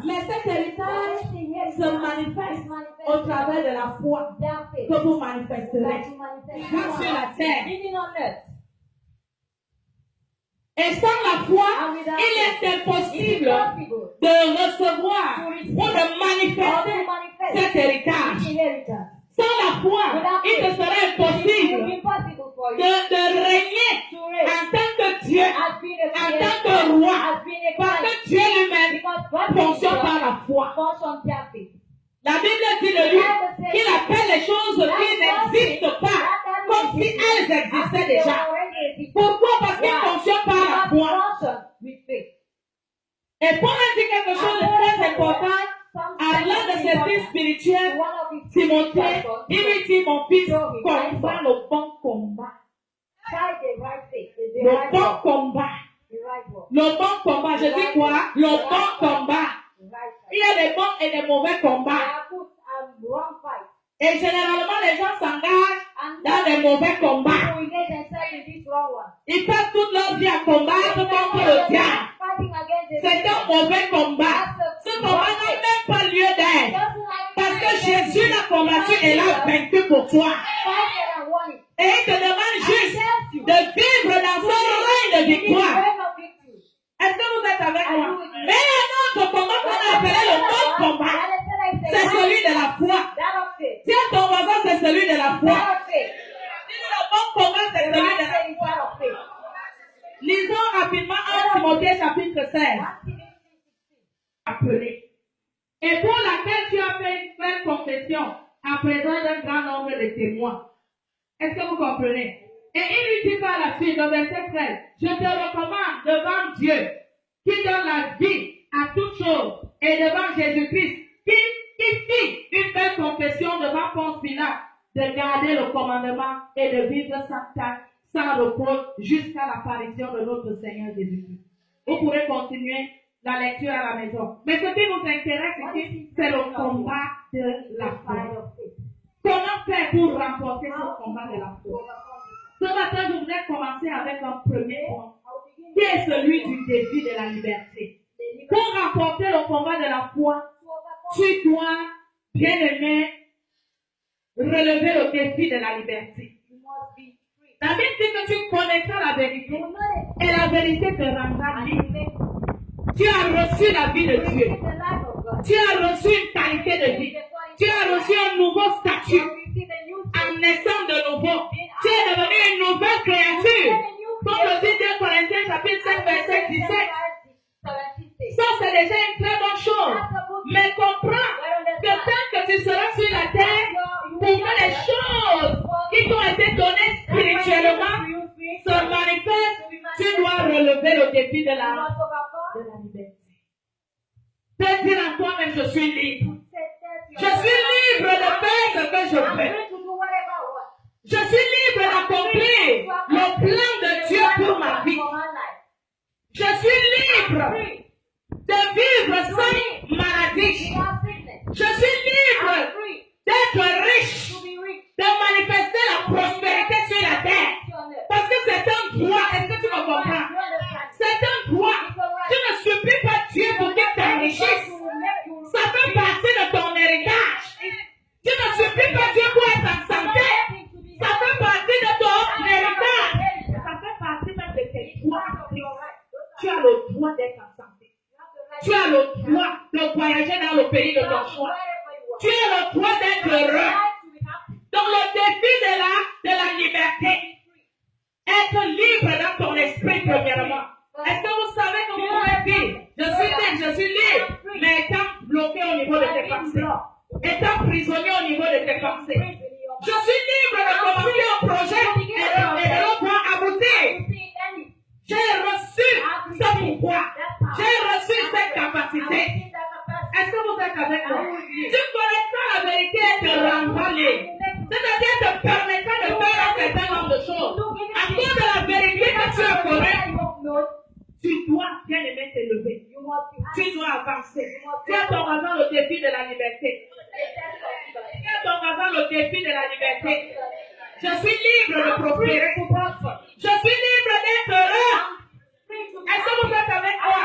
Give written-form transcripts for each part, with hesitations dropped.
Mais cet héritage se manifeste au travers de la foi que vous manifesterez sur la terre. Et sans la foi, il est impossible de recevoir ou de manifester cet héritage. Sans la foi, il te sera impossible de régner en tant que Dieu, en tant que roi, parce que Dieu lui-même fonctionne par la foi. La Bible dit de lui qu'il appelle les choses qui n'existent pas comme si elles existaient déjà. Pourquoi? Parce qu'il fonctionne par la foi. Et pour dire quelque chose de très important, à l'un de ses fils spirituels, Timothée, il lui dit, mon fils, combat le bon combat. Le bon combat. Le bon combat, je dis quoi? Le bon combat. Il y a des bons et des mauvais combats. Et généralement, les gens s'engagent dans des mauvais combats. Ils passent toute leur vie à combattre contre le diable. C'est un mauvais combat. Ce combat n'a même pas lieu d'être. Parce que Jésus l'a combattu et l'a vaincu pour toi. Et il te demande juste de vivre dans son règne de victoire. Est-ce que vous êtes avec moi? Mais un autre combat qu'on a appelé le bon combat, c'est celui de la foi. Tiens ton voisin, c'est celui de la foi. Le bon combat, c'est celui de la foi. Lisons rapidement 1 Timothée chapitre 16. Appelé. Et pour laquelle tu as fait une ferme confession en présence d'un grand nombre de témoins. Est-ce que vous comprenez? Et il lui dit par la suite, au verset 13, je te recommande devant Dieu, qui donne la vie à toutes choses, et devant Jésus-Christ, qui fit une belle confession devant Ponce Pilate, de garder le commandement et de vivre sans tache, sans repos, jusqu'à l'apparition de notre Seigneur Jésus-Christ. Vous pourrez continuer la lecture à la maison. Mais ce qui nous intéresse ici, c'est le combat de la foi. Comment faire pour remporter ce combat de la foi? Ce matin, je voudrais commencer avec un premier point, qui est celui du défi de la liberté. Pour remporter le combat de la foi, tu dois, bien aimé, relever le défi de la liberté. La Bible dit que tu connaîtras la vérité et la vérité te rendra libre. Tu as reçu la vie de Dieu. Tu as reçu une qualité de vie. Tu as reçu un nouveau statut en naissant de nouveau. Tu es devenu une nouvelle créature. Comme le dit 2 Corinthiens chapitre 5 verset 17. Ça c'est déjà une très bonne chose. Mais comprends que tant que tu seras sur la terre, pour que les choses qui t'ont été données spirituellement se manifestent, tu dois relever le défi de la liberté. Peux dire en toi-même, je suis libre. Je suis libre de faire ce que je veux. Je suis libre d'accomplir le plan de Dieu pour ma vie. Je suis libre de vivre sans maladie. Je suis libre d'être riche, de manifester la prospérité sur la terre. Parce que c'est un droit. Est-ce que tu me comprends? C'est un droit. Tu ne supplies pas Dieu pour qu'il t'enrichisse. Ça fait partie de ton héritage. Tu ne supplies pas Dieu pour être en santé. Ça fait partie de ton héritage. Ça fait partie même de tes droits. Tu as le droit d'être en santé. Tu as le droit de voyager dans le pays de ton choix. Tu as le droit d'être heureux. prisonnier au niveau de tes pensées. Je suis libre de commencer un projet et de le voir aboutir. J'ai reçu ce pouvoir. J'ai reçu cette capacité. Est-ce que vous êtes avec moi? Tu connaîtras la vérité et te rendras libre. C'est-à-dire te permettra de faire un certain nombre de choses. À cause de la vérité que tu as connue, tu dois bien aimer te lever. Tu dois avancer. Tu as ton voisin le défi de la liberté. Tu as ton voisin le défi de la liberté. Je suis libre de prospérer. Je suis libre d'être heureux. Est-ce que vous êtes avec moi?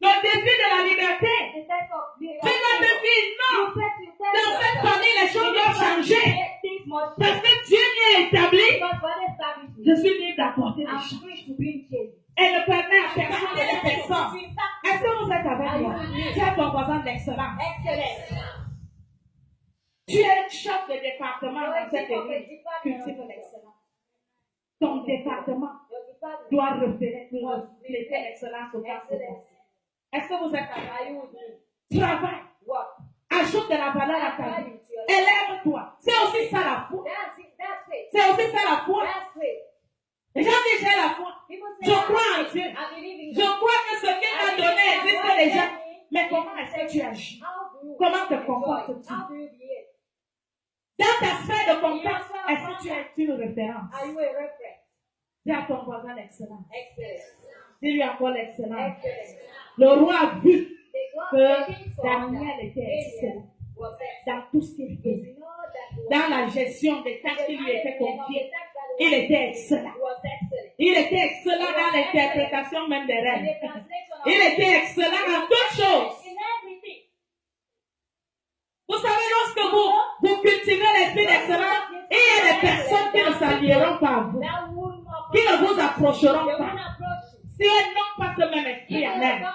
Le défi de la liberté. Tu dois te dire non. Dans cette famille, les choses doivent changer. Parce que Dieu m'y a établi. Je suis libre d'apporter les choses. Et ne permet à personne et les personnes. Est-ce que vous êtes avec moi? Tu as ton voisin d'excellence. Tu es chef de département dans cette église. Cultive l'excellence. Ton département doit refléter l'excellence au cas où. Est-ce que vous êtes avec moi? Travaille. Ajoute de la valeur à ta vie. Élève-toi. C'est aussi ça la foi. C'est aussi ça la foi. Les gens disent j'ai la foi. Je crois en Dieu. Je crois que ce qu'il m'a donné existe déjà. Mais comment est-ce que tu agis? Comment te comportes-tu? Dans ta sphère de contact, est-ce que tu es une référence? Dis à ton voisin l'excellence. Dis-lui encore l'excellence. Le roi a vu que Daniel était excellent dans tout ce qu'il faisait. Dans la gestion des tâches qui lui étaient confiées, il était excellent. Il était excellent dans l'interprétation même des rêves. Il était excellent dans toutes choses. Vous savez, lorsque vous cultivez l'esprit d'excellence, il y a des personnes qui ne s'allieront pas à vous, qui ne vous approcheront pas, si elles n'ont pas ce même esprit en elles.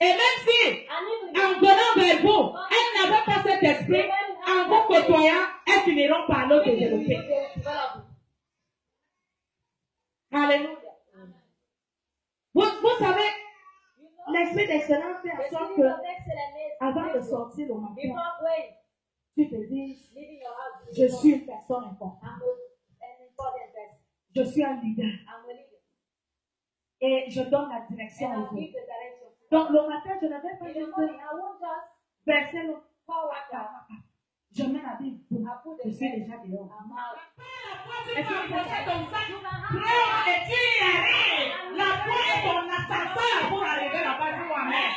Et même si, en venant vers vous, elles n'avaient pas cet esprit, en vous côtoyant, elles finiront par le développer. Alléluia. Vous savez, l'esprit d'excellence fait en sorte que, avant de sortir le matin, tu te dis, je suis une personne importante. Je suis un leader. Et je donne la direction aux autres. Donc le matin, je n'avais pas juste verser le je mets la Bible. Je suis déjà dehors. Est-ce que vous faites comme ça? Et tu y arrives. La foi est ton ascenseur pour arriver là-bas. Amen.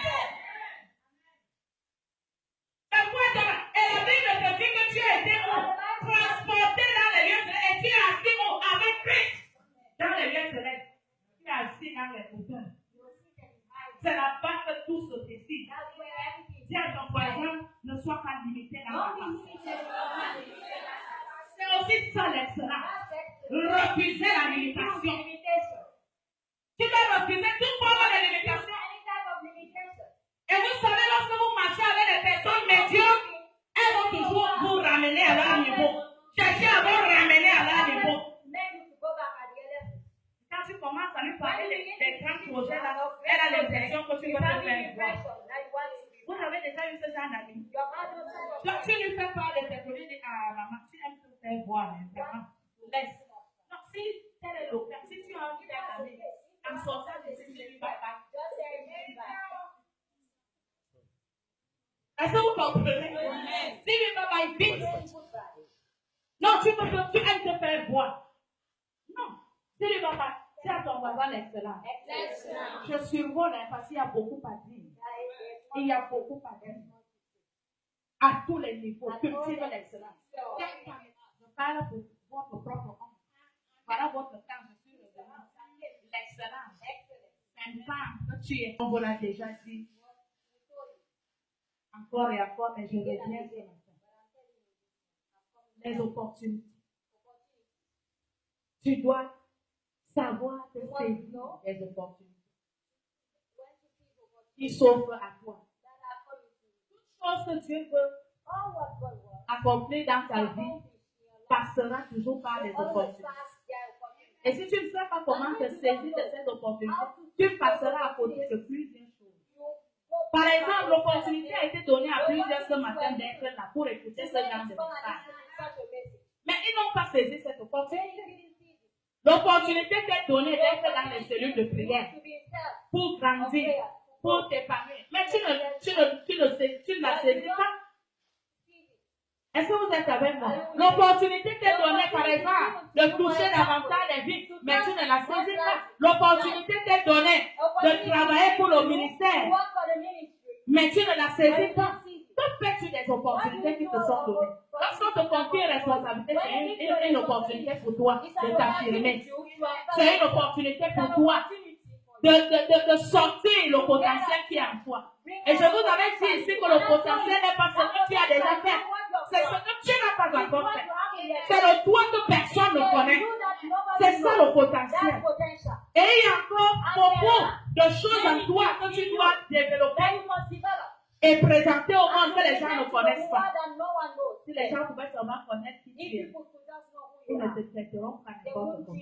La foi est ton... Et la Bible te dit que tu as été transporté dans les lieux célestes. Et tu es assis avec Christ dans les lieux célestes. Tu es assis dans les hauteurs. C'est là-bas que tout se décide. Dis à ton voisin, ne sois pas limité dans la pensée. C'est aussi ça l'excellence. Refuser la limitation. Tu dois refuser toute forme de limitation. Et vous savez, lorsque vous marchez avec des personnes médiocres, elles vont toujours vous ramener à leur niveau. Chercher à vous ramener à leur niveau. Quand tu commences à lui parler des grands projets, là, elle a l'impression que tu veux te faire voir. Vous avez déjà eu ce genre d'amis. Donc tu lui fais part de tes projets, dis ah maman, tu aimes te faire voir, vraiment. Laisse. Donc si tel est le cas, si tu as envie d'être ami, en sortant de ce lui papa. Est-ce que vous comprenez? Si lui papa est vite. Non, tu aimes te faire voir. Non. Si lui papa, tu as ton voisin excellent. Je survole parce qu'il y a beaucoup à dire. Il y a beaucoup à dire. À tous les niveaux. Cultive l'excellence. Je parle pour votre propre homme. Voilà votre temps. Je suis revenu. L'excellence. C'est une femme que tu es. On vous l'a déjà dit. Encore et encore, mais je reviens ce matin. Les opportunités. Tu dois savoir te saisir des opportunités qui s'offrent à toi. Toute chose que Dieu veut accomplir dans ta vie passera toujours par les opportunités. Et si tu ne sais pas comment te saisir de ces opportunités, tu passeras à côté de plusieurs choses. Par exemple, l'opportunité a été donnée à plusieurs ce matin d'être là pour écouter ce genre de message. Mais ils n'ont pas saisi cette opportunité. L'opportunité t'est donnée d'être dans les cellules de prière pour grandir, pour t'épargner. Mais tu ne la saisis pas. Est-ce que vous êtes avec moi? L'opportunité t'est donnée, par exemple, de toucher davantage les vies, mais tu ne la saisis pas. L'opportunité t'est donnée de travailler pour le ministère, mais tu ne la saisis pas. Que fais-tu des opportunités qui te sont données? Lorsqu'on te confie une responsabilité, c'est une opportunité pour toi de t'affirmer. C'est une opportunité pour toi de sortir le potentiel qui est en toi. Et je vous avais dit ici que le potentiel n'est pas ce que tu as déjà fait. C'est ce que tu n'as pas encore fait. C'est le toi que personne ne connaît. C'est ça le potentiel. Et il y a encore beaucoup de choses en toi que tu dois développer et présenter au monde que les gens ne connaissent pas. Si les gens pouvaient seulement connaître qui tu es, ils ne te traiteront pas n'importe comment.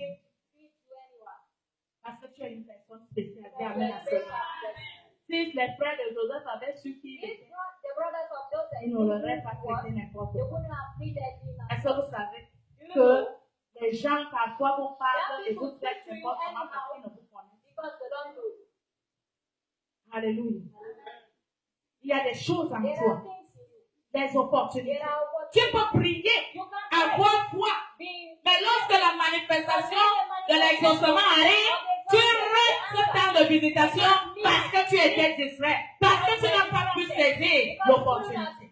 Parce que tu es une personne spéciale qui amène la seule. Si les frères de Joseph avaient su qui il était, ils ne l'auraient pas traité n'importe quoi. Est-ce que vous savez que les gens parfois vous parlent et vous traitent n'importe comment parce qu'ils ne vous connaissent? Alléluia. Il y a des choses en toi, des opportunités. Tu peux prier, avoir foi, mais lorsque la manifestation de l'exaucement arrive, tu restes dans de visitation parce que tu étais distrait, parce que tu n'as pas pu saisir l'opportunité.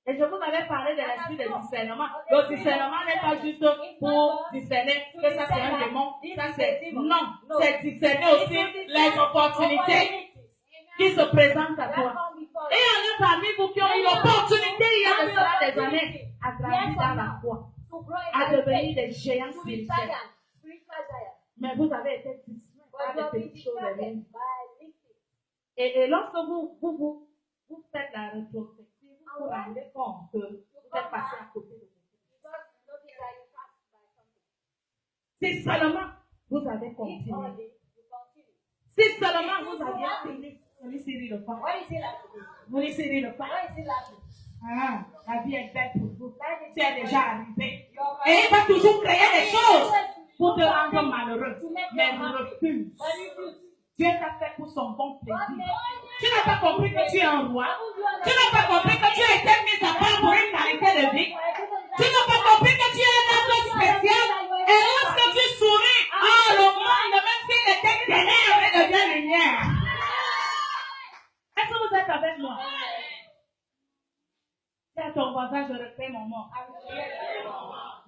Et je vous avais parlé de l'esprit de discernement. Le discernement n'est pas juste pour discerner que ça c'est un démon. Ça c'est non, c'est discerner aussi les opportunités qui se présentent à toi. Et il y en a parmi vous qui ont eu l'opportunité il y a de cela des années à grandir dans la foi, à devenir des géants spirituels. Mais vous avez été distraits par des petites choses. Et lorsque vous faites la rétrospective, vous vous rendez compte que vous êtes passé à côté de vous. Si seulement vous avez continué. Si seulement vous aviez fini. Vous laissez le pas. Vous laissez le pas. Ah, la vie est belle pour vous. Tu es déjà arrivé. Et il va toujours créer des choses pour te rendre malheureux. Mais refuse. Dieu t'a fait pour son bon plaisir. Tu n'as pas compris que tu es un roi. Tu n'as pas compris que tu as été mis à part pour une qualité de vie. Tu n'as pas compris que tu es un être spécial. Et lorsque tu souris, le monde, même s'il était ténèbres, devient lumière. Est-ce que vous êtes avec moi? C'est à ton voisin, je refais mon mot.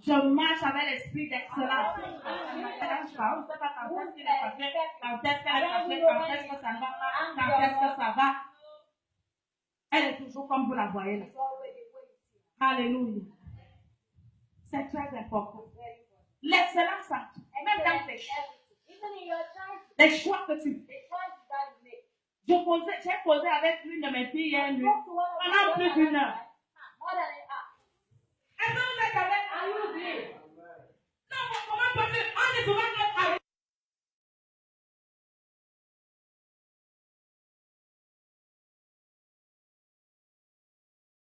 Je marche avec l'esprit d'excellence. Je ne sais pas quand est-ce qu'il est passé, quand est-ce qu'elle est passée, quand est-ce que ça ne va pas, quand est-ce que ça va. Elle est toujours comme vous la voyez là. Alléluia. C'est très important. L'excellence en tout, même dans tes choix. Les choix que tu fais. J'ai posé avec l'une de mes filles hier nuit pendant plus d'une heure. Est-ce que vous êtes avec moi? Non, comment peut-on? On dit souvent